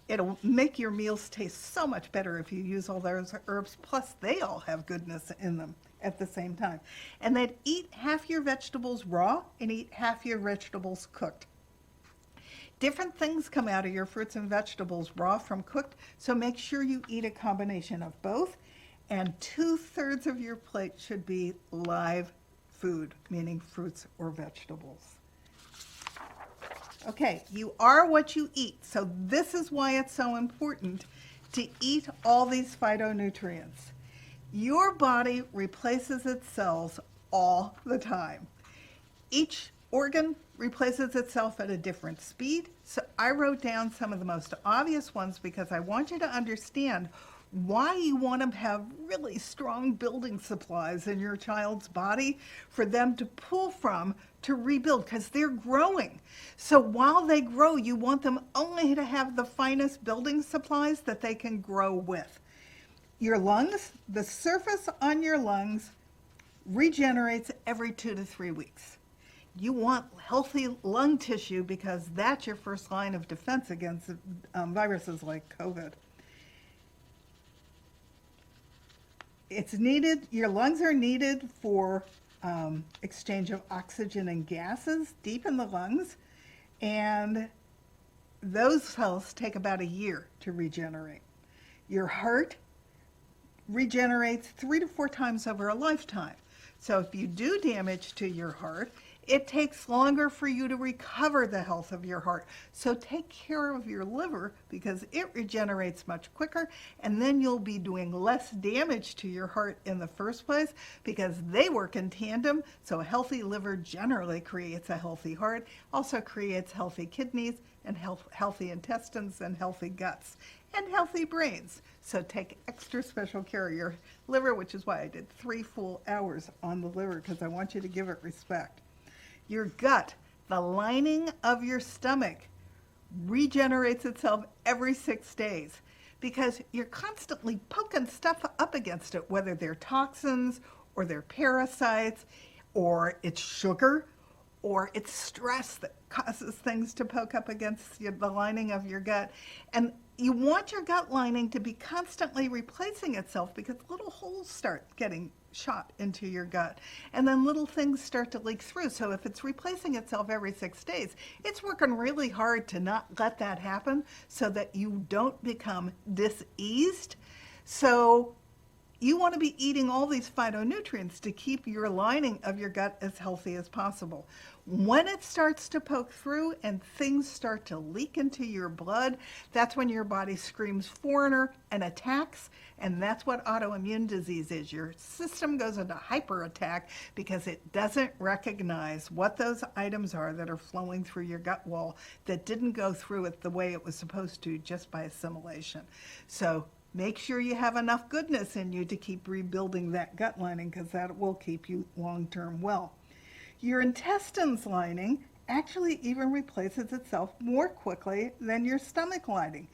it'll make your meals taste so much better if you use all those herbs, plus they all have goodness in them at the same time. And then eat half your vegetables raw and eat half your vegetables cooked. Different things come out of your fruits and vegetables raw from cooked, so make sure you eat a combination of both. And 2/3 of your plate should be live food, meaning fruits or vegetables. Okay, you are what you eat, so this is why it's so important to eat all these phytonutrients. Your body replaces its cells all the time. Each organ replaces itself at a different speed, so I wrote down some of the most obvious ones because I want you to understand why you want to have really strong building supplies in your child's body for them to pull from to rebuild, because they're growing. So while they grow, you want them only to have the finest building supplies that they can grow with. Your lungs, the surface on your lungs regenerates every 2 to 3 weeks. You want healthy lung tissue because that's your first line of defense against viruses like COVID. It's needed, your lungs are needed for exchange of oxygen and gases deep in the lungs, and those cells take about a year to regenerate. Your heart regenerates 3 to 4 times over a lifetime. So if you do damage to your heart, it takes longer for you to recover the health of your heart. So take care of your liver because it regenerates much quicker, and then you'll be doing less damage to your heart in the first place because they work in tandem. So a healthy liver generally creates a healthy heart, also creates healthy kidneys and healthy intestines and healthy guts and healthy brains. So take extra special care of your liver, which is why I did 3 full hours on the liver, because I want you to give it respect. Your gut, the lining of your stomach, regenerates itself every 6 days because you're constantly poking stuff up against it, whether they're toxins or they're parasites or it's sugar or it's stress that causes things to poke up against the lining of your gut. And you want your gut lining to be constantly replacing itself because little holes start getting shot into your gut, and then little things start to leak through. So if it's replacing itself every 6 days, it's working really hard to not let that happen so that you don't become diseased. So you want to be eating all these phytonutrients to keep your lining of your gut as healthy as possible. When it starts to poke through and things start to leak into your blood, that's when your body screams foreigner and attacks, and that's what autoimmune disease is. Your system goes into hyper attack because it doesn't recognize what those items are that are flowing through your gut wall that didn't go through it the way it was supposed to just by assimilation. So make sure you have enough goodness in you to keep rebuilding that gut lining because that will keep you long-term well. Your intestines lining actually even replaces itself more quickly than your stomach lining.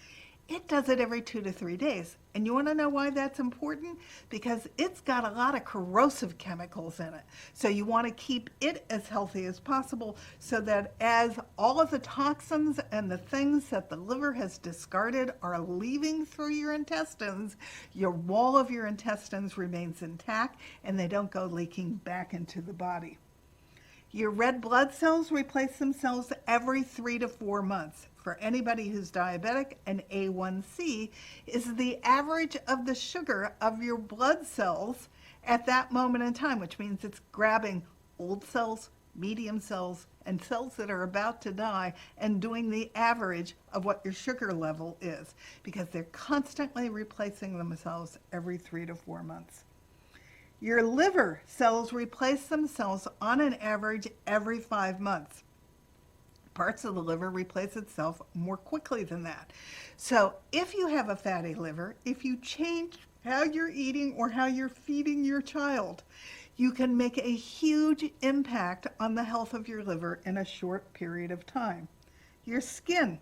It does it every 2 to 3 days. And you want to know why that's important? Because it's got a lot of corrosive chemicals in it. So you want to keep it as healthy as possible so that as all of the toxins and the things that the liver has discarded are leaving through your intestines, your wall of your intestines remains intact and they don't go leaking back into the body. Your red blood cells replace themselves every 3 to 4 months. For anybody who's diabetic, an A1C is the average of the sugar of your blood cells at that moment in time, which means it's grabbing old cells, medium cells, and cells that are about to die and doing the average of what your sugar level is because they're constantly replacing themselves every 3 to 4 months. Your liver cells replace themselves on an average every 5 months. Parts of the liver replace itself more quickly than that. So if you have a fatty liver, if you change how you're eating or how you're feeding your child, you can make a huge impact on the health of your liver in a short period of time. Your skin,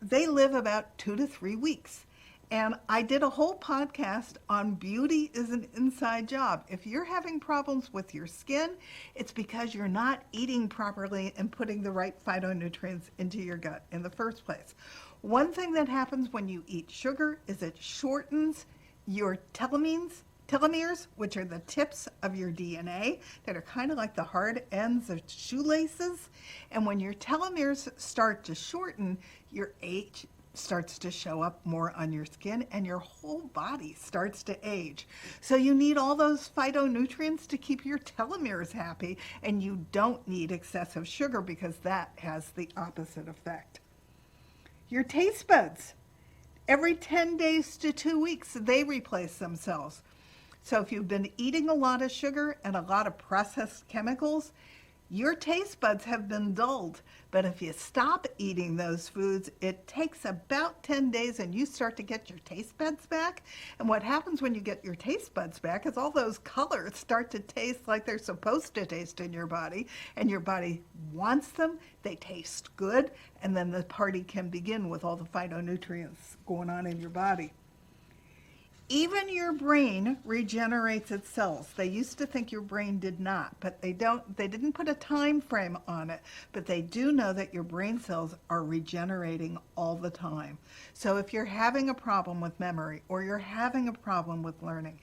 they live about 2 to 3 weeks. And I did a whole podcast on beauty is an inside job. If you're having problems with your skin, it's because you're not eating properly and putting the right phytonutrients into your gut in the first place. One thing that happens when you eat sugar is it shortens your telomeres, which are the tips of your DNA that are kind of like the hard ends of shoelaces. And when your telomeres start to shorten, your age starts to show up more on your skin and your whole body starts to age. So you need all those phytonutrients to keep your telomeres happy, and you don't need excessive sugar because that has the opposite effect. Your taste buds, every 10 days to 2 weeks, they replace themselves. So if you've been eating a lot of sugar and a lot of processed chemicals, your taste buds have been dulled. But if you stop eating those foods, it takes about 10 days and you start to get your taste buds back. And what happens when you get your taste buds back is all those colors start to taste like they're supposed to taste in your body, and your body wants them, they taste good, and then the party can begin with all the phytonutrients going on in your body. Even your brain regenerates its cells. They used to think your brain did not, but they didn't put a time frame on it, but they do know that your brain cells are regenerating all the time. So if you're having a problem with memory or you're having a problem with learning,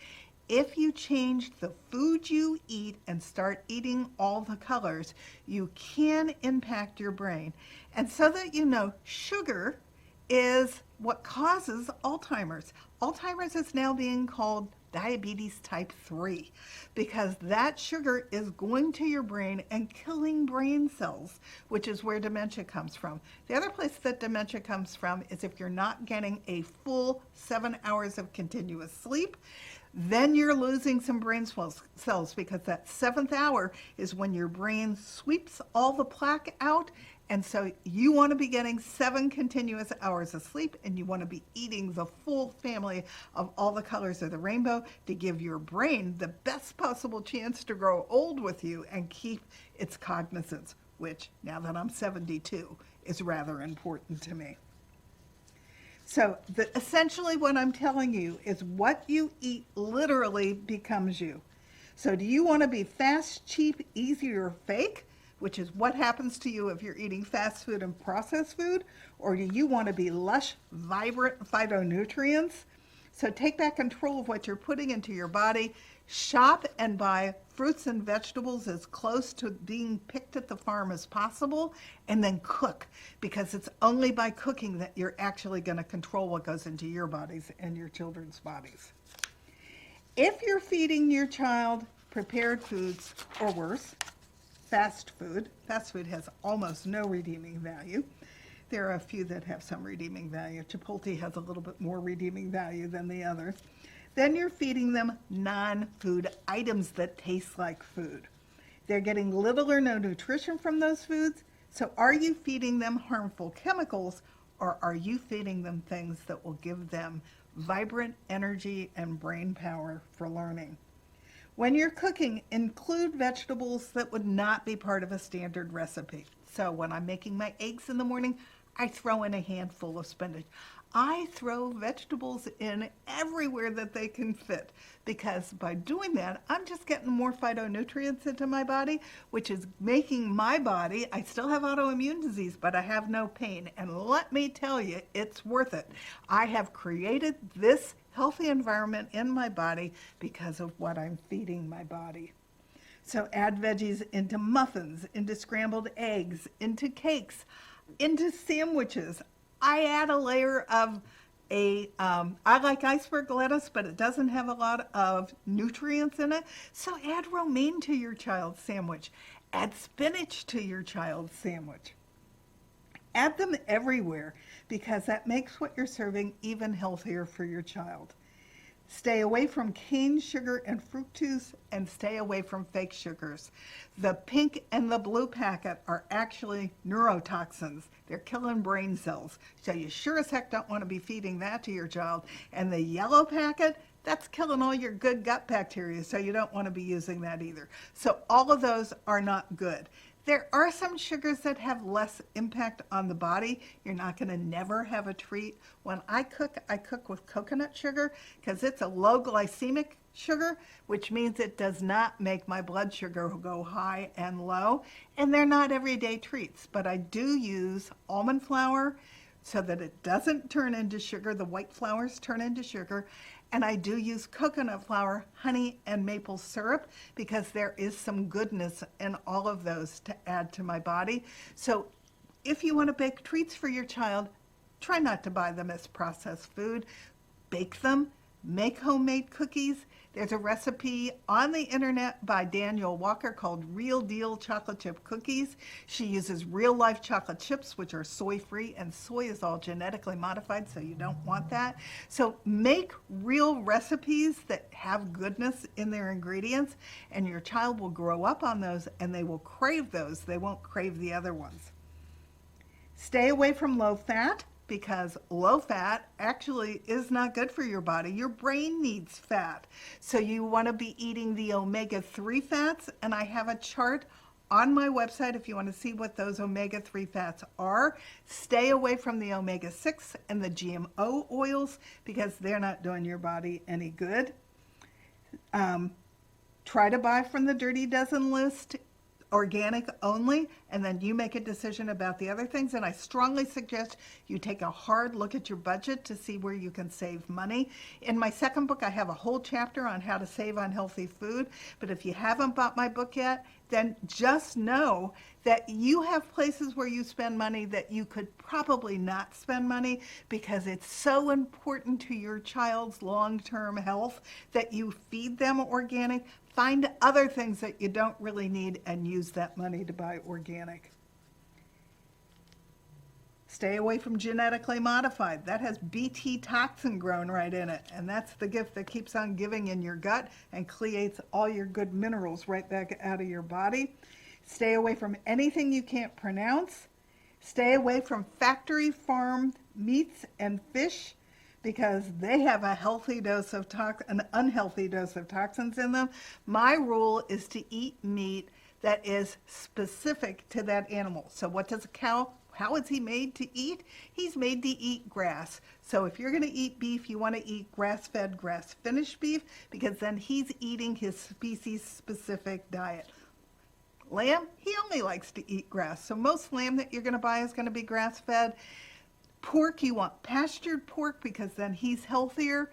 if you change the food you eat and start eating all the colors, you can impact your brain. And so that you know, sugar is what causes Alzheimer's. Alzheimer's is now being called diabetes type 3 because that sugar is going to your brain and killing brain cells, which is where dementia comes from. The other place that dementia comes from is if you're not getting a full 7 hours of continuous sleep, then you're losing some brain cells because that 7th hour is when your brain sweeps all the plaque out. And so you want to be getting 7 continuous hours of sleep, and you want to be eating the full family of all the colors of the rainbow to give your brain the best possible chance to grow old with you and keep its cognizance, which now that I'm 72 is rather important to me. So essentially what I'm telling you is what you eat literally becomes you. So do you want to be fast, cheap, easy, or fake? Which is what happens to you if you're eating fast food and processed food? Or do you want to be lush, vibrant phytonutrients? So take back control of what you're putting into your body. Shop and buy fruits and vegetables as close to being picked at the farm as possible, and then cook, because it's only by cooking that you're actually going to control what goes into your bodies and your children's bodies. If you're feeding your child prepared foods or worse, fast food has almost no redeeming value. There are a few that have some redeeming value. Chipotle has a little bit more redeeming value than the others. Then you're feeding them non-food items that taste like food. They're getting little or no nutrition from those foods. So are you feeding them harmful chemicals, or are you feeding them things that will give them vibrant energy and brain power for learning? When you're cooking, include vegetables that would not be part of a standard recipe. So when I'm making my eggs in the morning, I throw in a handful of spinach. I throw vegetables in everywhere that they can fit because by doing that, I'm just getting more phytonutrients into my body, which is making my body, I still have autoimmune disease, but I have no pain. And let me tell you, it's worth it. I have created this healthy environment in my body because of what I'm feeding my body. So add veggies into muffins, into scrambled eggs, into cakes, into sandwiches. I add a layer of I like iceberg lettuce, but it doesn't have a lot of nutrients in it. So add romaine to your child's sandwich. Add spinach to your child's sandwich. Add them everywhere because that makes what you're serving even healthier for your child. Stay away from cane sugar and fructose and stay away from fake sugars. The pink and the blue packet are actually neurotoxins. They're killing brain cells. So you sure as heck don't want to be feeding that to your child. And the yellow packet, that's killing all your good gut bacteria. So you don't want to be using that either. So all of those are not good. There are some sugars that have less impact on the body. You're not going to never have a treat. When I cook with coconut sugar because it's a low glycemic sugar, which means it does not make my blood sugar go high and low. And they're not everyday treats, but I do use almond flour so that it doesn't turn into sugar. The white flours turn into sugar. And I do use coconut flour, honey, and maple syrup because there is some goodness in all of those to add to my body. So if you want to bake treats for your child, try not to buy them as processed food. Bake them, make homemade cookies. There's a recipe on the internet by Danielle Walker called Real Deal Chocolate Chip Cookies. She uses real life chocolate chips, which are soy free, and soy is all genetically modified, so you don't want that. So make real recipes that have goodness in their ingredients, and your child will grow up on those and they will crave those. They won't crave the other ones. Stay away from low fat, because low fat actually is not good for your body. Your brain needs fat. So you want to be eating the omega-3 fats, and I have a chart on my website if you want to see what those omega-3 fats are. Stay away from the omega-6 and the GMO oils because they're not doing your body any good. Try to buy from the Dirty Dozen list, organic only, and then you make a decision about the other things. And I strongly suggest you take a hard look at your budget to see where you can save money. In my second book, I have a whole chapter on how to save on healthy food. But if you haven't bought my book yet, then just know that you have places where you spend money that you could probably not spend money because it's so important to your child's long-term health that you feed them organic. Find other things that you don't really need and use that money to buy organic. Stay away from genetically modified. That has Bt toxin grown right in it, and that's the gift that keeps on giving in your gut and creates all your good minerals right back out of your body. Stay away from anything you can't pronounce. Stay away from factory farmed meats and fish, because they have a healthy dose of an unhealthy dose of toxins in them. My rule is to eat meat that is specific to that animal. So what does a cow, how is he made to eat? He's made to eat grass. So if you're going to eat beef, you want to eat grass-fed, grass-finished beef, because then he's eating his species-specific diet. Lamb, he only likes to eat grass. So most lamb that you're going to buy is going to be grass-fed. Pork, you want pastured pork because then he's healthier.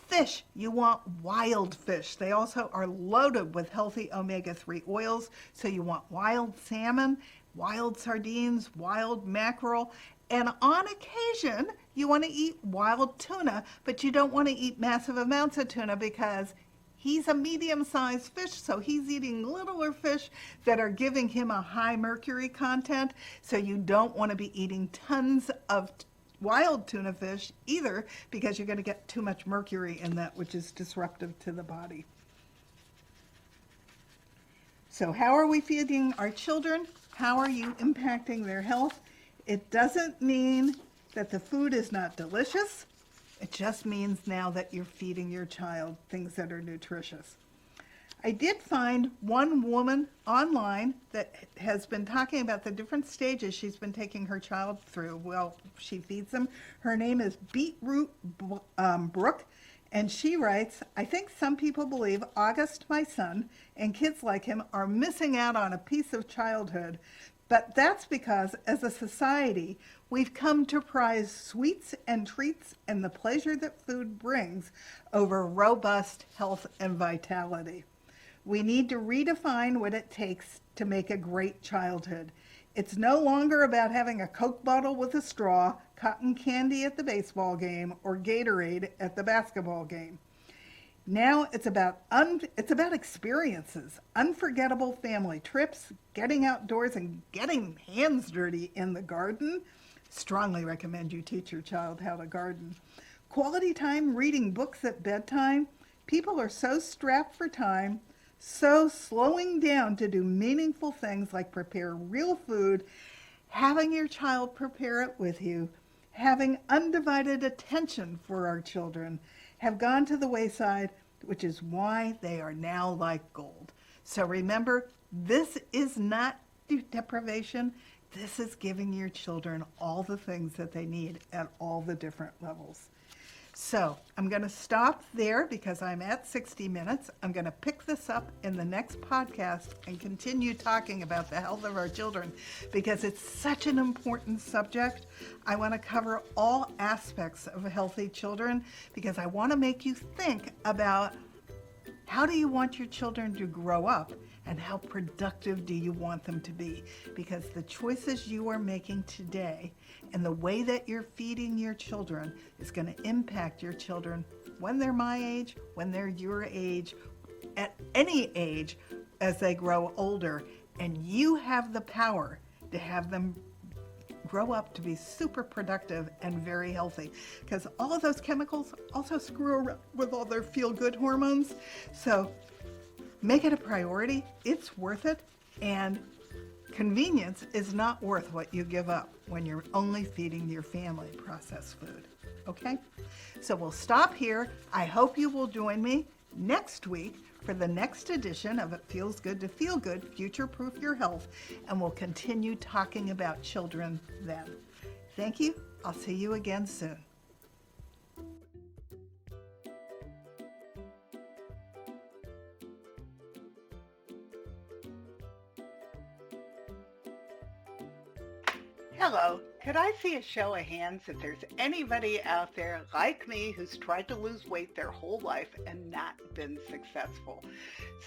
Fish, you want wild fish. They also are loaded with healthy omega-3 oils. So you want wild salmon, wild sardines, wild mackerel. And on occasion, you want to eat wild tuna, but you don't want to eat massive amounts of tuna because he's a medium-sized fish, so he's eating littler fish that are giving him a high mercury content. So you don't want to be eating tons of wild tuna fish either because you're going to get too much mercury in that, which is disruptive to the body. So how are we feeding our children? How are you impacting their health? It doesn't mean that the food is not delicious. It just means now that you're feeding your child things that are nutritious. I did find one woman online that has been talking about the different stages she's been taking her child through while she feeds them. Her name is Beetroot Brooke, and she writes, I think some people believe August, my son, and kids like him are missing out on a piece of childhood, but that's because as a society, we've come to prize sweets and treats and the pleasure that food brings over robust health and vitality. We need to redefine what it takes to make a great childhood. It's no longer about having a Coke bottle with a straw, cotton candy at the baseball game, or Gatorade at the basketball game. Now it's about experiences, unforgettable family trips, getting outdoors and getting hands dirty in the garden. Strongly recommend you teach your child how to garden. Quality time reading books at bedtime. People are so strapped for time, so slowing down to do meaningful things like prepare real food, having your child prepare it with you, having undivided attention for our children, have gone to the wayside, which is why they are now like gold. So remember, this is not deprivation. This is giving your children all the things that they need at all the different levels. So I'm going to stop there because I'm at 60 minutes. I'm going to pick this up in the next podcast and continue talking about the health of our children because it's such an important subject. I want to cover all aspects of healthy children because I want to make you think about how do you want your children to grow up and how productive do you want them to be? Because the choices you are making today and the way that you're feeding your children is going to impact your children when they're my age, when they're your age, at any age as they grow older. And you have the power to have them grow up to be super productive and very healthy because all of those chemicals also screw around with all their feel-good hormones. So make it a priority. It's worth it. And convenience is not worth what you give up when you're only feeding your family processed food. Okay? So we'll stop here. I hope you will join me next week for the next edition of It Feels Good to Feel Good, Future Proof Your Health, and we'll continue talking about children then. Thank you. I'll see you again soon. Hello, could I see a show of hands if there's anybody out there like me who's tried to lose weight their whole life and not been successful?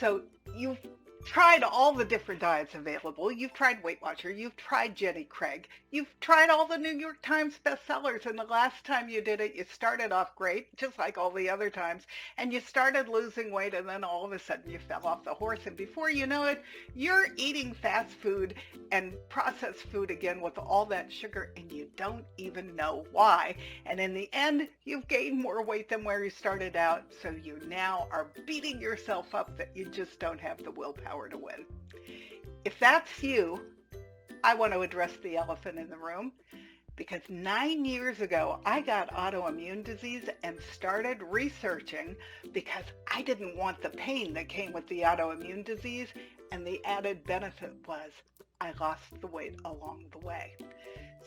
So you've tried all the different diets available. You've tried Weight Watcher. You've tried Jenny Craig. You've tried all the New York Times bestsellers. And the last time you did it, you started off great, just like all the other times. And you started losing weight. And then all of a sudden you fell off the horse. And before you know it, you're eating fast food and processed food again with all that sugar. And you don't even know why. And in the end, you've gained more weight than where you started out. So you now are beating yourself up that you just don't have the willpower to win. If that's you, I want to address the elephant in the room because 9 years ago, I got autoimmune disease and started researching because I didn't want the pain that came with the autoimmune disease, and the added benefit was I lost the weight along the way.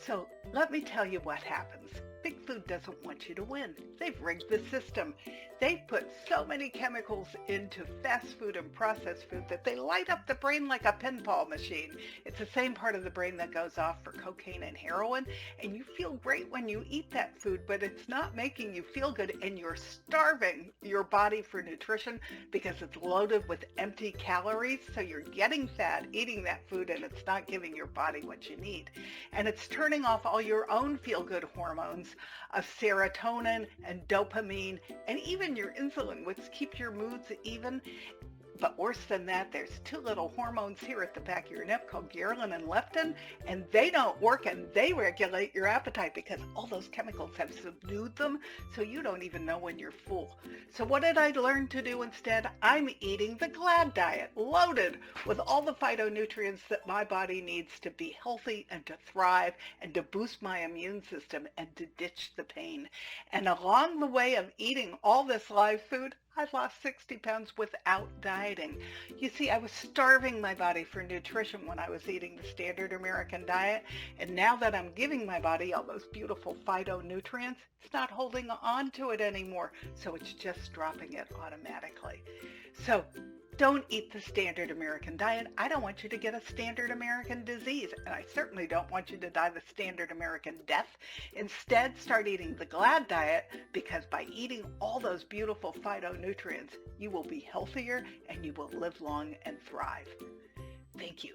So let me tell you what happens. Big Food doesn't want you to win. They've rigged the system. They've put so many chemicals into fast food and processed food that they light up the brain like a pinball machine. It's the same part of the brain that goes off for cocaine and heroin, and you feel great when you eat that food, but it's not making you feel good, and you're starving your body for nutrition because it's loaded with empty calories, so you're getting fat eating that food, and it's not giving your body what you need. And it's turning off all your own feel-good hormones of serotonin and dopamine and even your insulin, which keep your moods even. But worse than that, there's two little hormones here at the back of your neck called ghrelin and leptin, and they don't work, and they regulate your appetite because all those chemicals have subdued them, so you don't even know when you're full. So what did I learn to do instead? I'm eating the GLAD diet, loaded with all the phytonutrients that my body needs to be healthy and to thrive and to boost my immune system and to ditch the pain. And along the way of eating all this live food, I lost 60 pounds without dieting. You see, I was starving my body for nutrition when I was eating the standard American diet, and now that I'm giving my body all those beautiful phytonutrients, it's not holding on to it anymore, so it's just dropping it automatically. So don't eat the standard American diet. I don't want you to get a standard American disease, and I certainly don't want you to die the standard American death. Instead, start eating the GLAD diet, because by eating all those beautiful phytonutrients, you will be healthier and you will live long and thrive. Thank you.